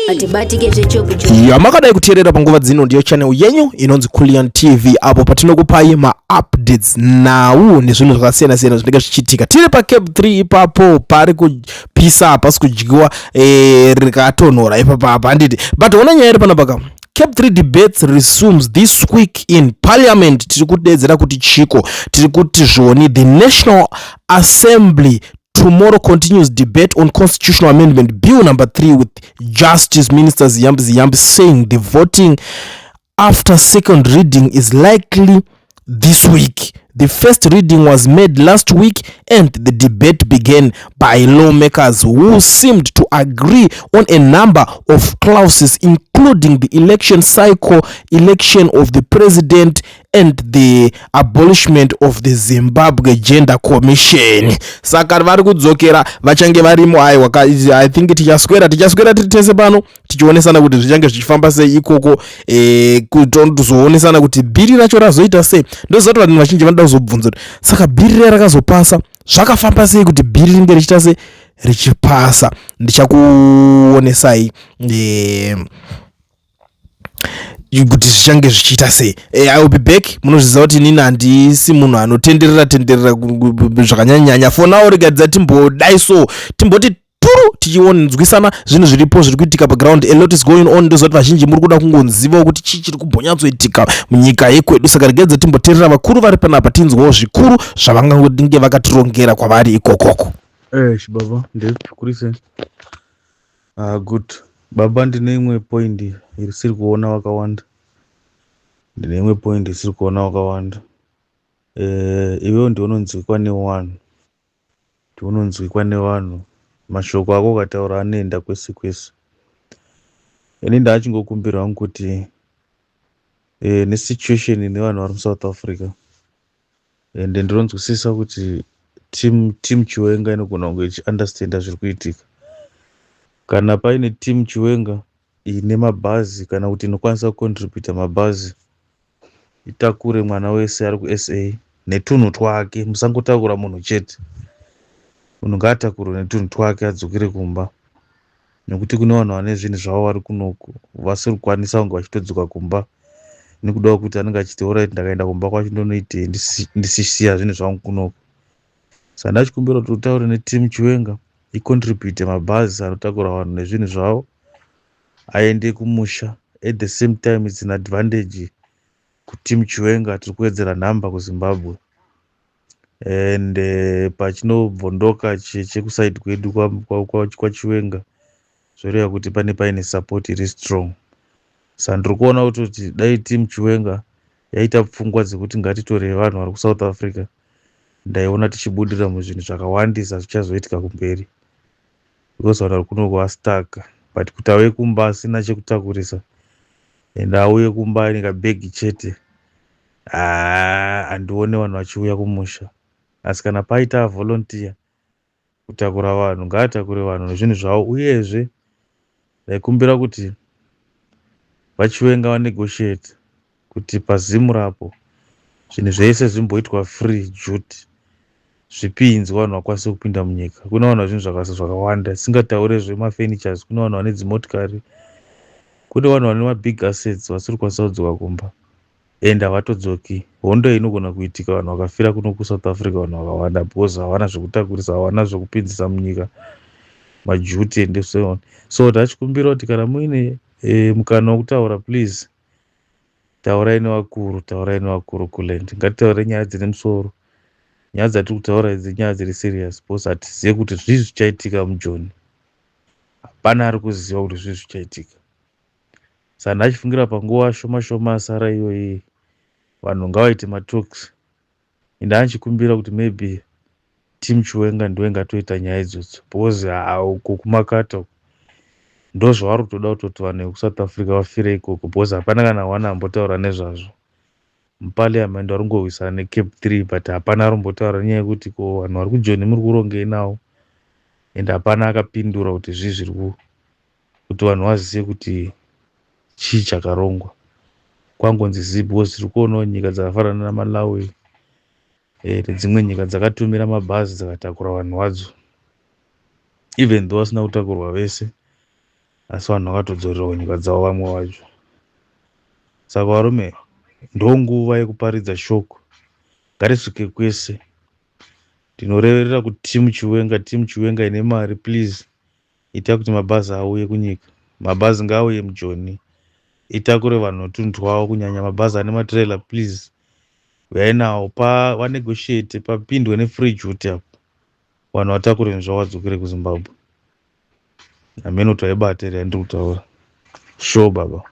atibatike zvechokucho yamakadai kuteerera panguva dzino ndiyo channel yenyu inonzi Kulian TV apo patinokupai ma-updates nhau nezvinhu zvakasiyana-siyana zvinenge zvichiitika. Tiri paCape 3 ipapo pari kupisa pasi kudyiwa rikatonhora ipapa handiti but ona nyaya iri panapa Cape 3 debates resumes this week in parliament. Tiri kudedzera kuti chiko tiri kuti zvoni the National Assembly tomorrow continues debate on constitutional amendment bill number 3 with Justice Minister Ziyambi saying the voting after second reading is likely this week. The first reading was made last week and the debate began by lawmakers who seemed to agree on a number of clauses including the election cycle, election of the president and the abolishment of the Zimbabwe Gender Commission. Saka vari kudzokera vachange varimo aiwa I think tichaswera tiri tese pano tichionesana kuti zvichange zvichifamba sei ikoko kutozoonesana kuti bhiri racho razoita sei. Ndoziva kuti vanhu vazhinji vanoda kuzobvunza kuti saka bhiri rakazopasa zvakafamba sei kuti bhiri ringe richiita sei richipasa. Ndichakuonesai kuti zvichange zvichiita sei. I will be back. Munozviziva kuti nini handisi munhu anotenderera zvakanyanya. For now regadza timbodai so timboti turu tichionzwisana zvinhu zviripo zviri kuitika paground. A lot is going on. Ndoziva kuti vazhinji muri kuda kungonzivawo kuti chii chiri kumbonyatsoitika munyika yekwedu. Saka regadza timboteerera vakuru vari panapa tinzwawo zvikuru zvavangange vakatirongera kwavari ikokoko. Baba ndikurise. Good. Baba ndine imwe point irisiri kuona wakawanda. Iwewo ndiononzwikwa nevanhu. Mashoko ako ukataura anoenda kwese kwese. Ini ndachingokumbira hangu kuti nesituation nevanhu vari muSouth Africa ende ndinonzwisisa kuti team Chiwenga inogona kunge ichiunderstanda zviri kuitika. Kana paine team Chiwenga ine mabhazi kana kuti inokwanisa kucontributa mabhazi itakure mwana wese ari kuSA netunhu twake. Musangotakura munhu chete, munhu ngaatakure netunhu twake adzokere kumba, nekuti kune vanhu vane zvinhu zvavo vari kunoku vasiri kukwanisa kunge vachitodzoka kumba nekuda kuti anenge achiti alright ndakaenda kumba kwacho ndonoitei ndisisiya zvinhu zvangu kunoku. Saka ndachikumbira kuti utaure neteam Chiwenga icontribute mabhazi anotakura vanhu nezvinhu zvavo aende kumusha. At the same time it's an advantage kuteam Chiwenga tiri kuwedzera nhamba kuZimbabwe and pachinobvondoka chekusaidi kwedu kwaChiwenga zvoreva kuti paine support iri strong. Saka ndiri kuona kuti dai team Chiwenga yaita pfungwa dzekuti ngatitore vanhu vari kuSouth Africa ndaiona tichibudira muzvinhu zvakawandisa zvichazoitika kumberi, because vanhu vari kunoku vastaka. But kuti auye kumba asina chekutakurisa ende auye kumba ane kabhegi chete handione vanhu vachiuya kumusha. Asi kana paita volunteer kutakura vanhu ngaatakure vanhu nezvinhu zvavo. Uyezve ndaikumbira kuti vaChiwenga vanegotiate kuti paZimu rapo zvinhu zvese zvimboitwa free duty, zvipinzwa vanhu vakwanise kupinda munyika. Kuna vanhu zvinhu zvakawanda, singataure zvemafurnitures, kuna vanhu vane dzimotikari, kune vanhu vane mabig assets vasiri kukwanisa kudzoka kumba ende havatodzoki. Hondo inogona kuitika vanhu vakafira kuno kuSouth Africa vanhu vakawanda because havana zvekutakurisa, havana zvekupinzisa munyika, majuti ende so on. So ndachikumbira kuti kana muine mukana wokutaura please taurai nevakuru kuland. Ngatitaure nyaya dzine musoro. Nyaya dzatiri kutaura idzi nyaya dziri serious because hatizive kuti zvii zvichaitika muJoni. Hapana ari kuziva kuti zvii zvichaitika. Saka ndachifungira panguva shoma asara iyoyi vanhu ngavaite matalks. Ndachikumbira kuti maybe team Chiwenga ndiwe ngatoita nyaya idzodzo because uko kumakata ndozvavari kutoda kutoti vanhu vekuSouth Africa vafire ikoko because hapana kana wana ambotaura nezvazvo. Muparliament vari kungowisana neCape 3 but hapana arombotaura nyaya yekuti ko vanhu vari kuJoni muri kurongei navo ende hapana akapindura kuti zvii zviri kuti vanhu vazive kuti chii chakarongwa. Kwangonzi zipo zviri kuonawo nyika dzakafanana naMalawi nedzimwe nyika dzakatumira mabhazi dzakatakura vanhu vadzo even though vasina kutakurwa vese asi vanhu vakatodzorera kunyika dzavo vamwe vacho. Saka varume, ndonguva yekuparidza shoko, ngarisvike kwese. Ndinoreverera kuti timu Chiwenga ine mari, please ita kuti mabhazi auye kunyika. Mabhazi ngaauye muJoni, itakure vanhu tundwawo, kunyanya mabhazi ane matrailer, please uyai nawo vanegotiate, papindwe nefree apo, vanhu vatakure nzva vadzokere kuZimbabwe. Ameno taibate randiri kutaura. Sure baba.